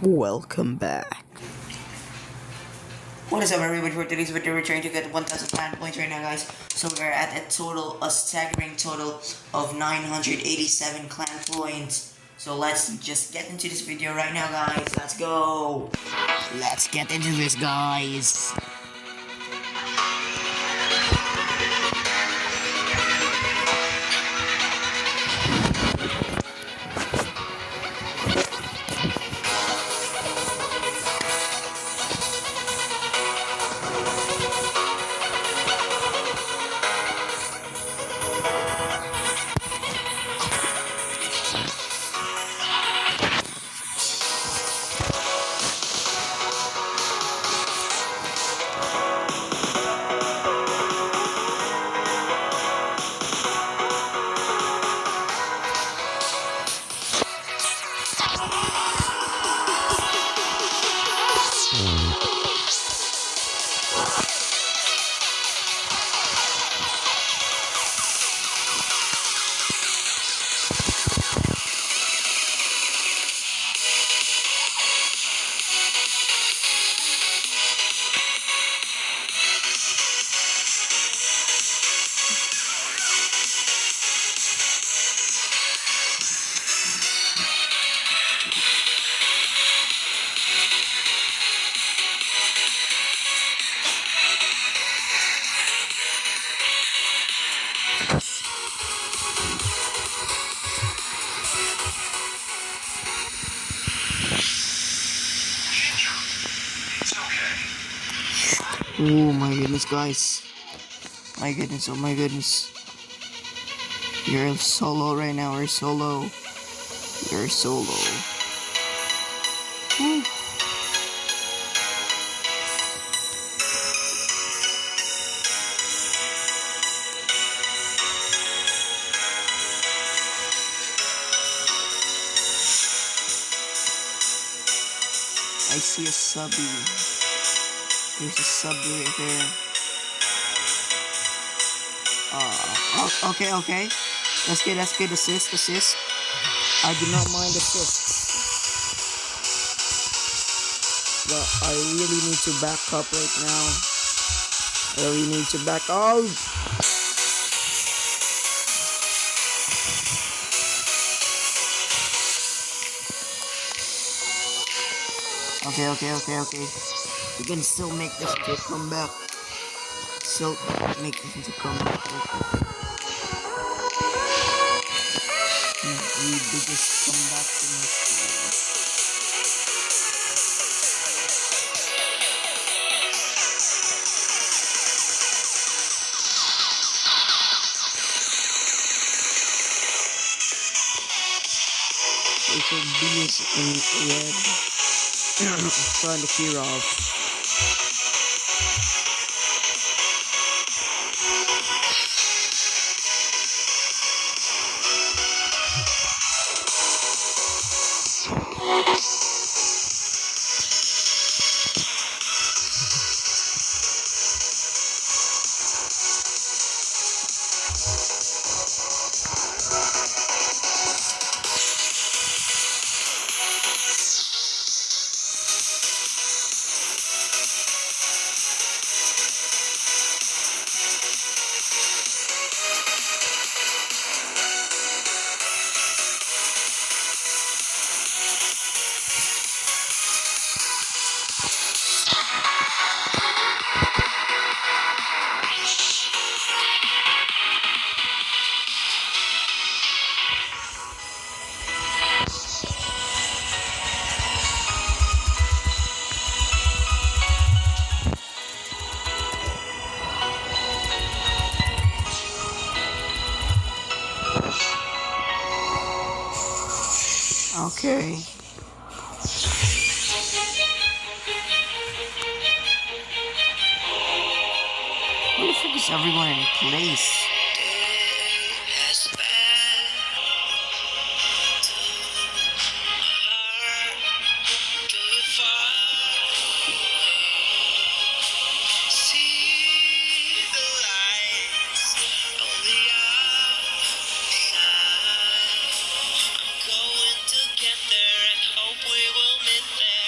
Welcome back. What is up, everybody? For today's video, we're trying to get 1,000 planet points right now, guys. So we're at a staggering total of 987 clan points. So let's just get into this video right now, guys. Let's go. Let's get into this, guys. Oh my goodness, guys. My goodness, oh my goodness. You're solo right now, we're solo. You're solo. Woo. I see a subby. There's a sub right there. Okay. That's good. Assist. I do not mind assist. But I really need to back up right now. I really need to back up. Okay. We can still make this into a comeback. Still make this into a comeback. The biggest comeback in history. It's a beast in red. Trying to clear off. Okay. Where the fuck is everyone in place? Going to get there and hope we will meet there.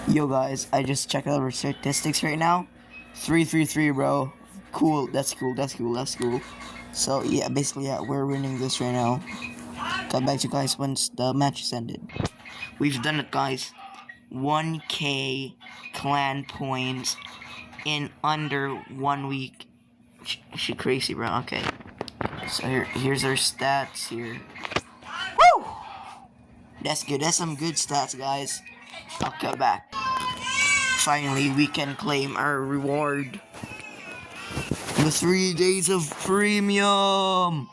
Yo guys, I just checked out our statistics right now. 3-3-3, bro. Cool. That's cool. That's cool. That's cool. So yeah, basically yeah, we're winning this right now. Come back to you guys once the match is ended. We've done it, guys. 1K clan points in under 1 week. She crazy, bro. Okay. So here's our stats here. Woo! That's good. That's some good stats, guys. I'll cut back. Finally, we can claim our reward. The 3 days of premium.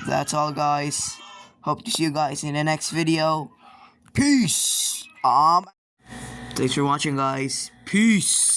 That's all, guys. Hope to see you guys in the next video. Peace. Thanks for watching, guys. Peace.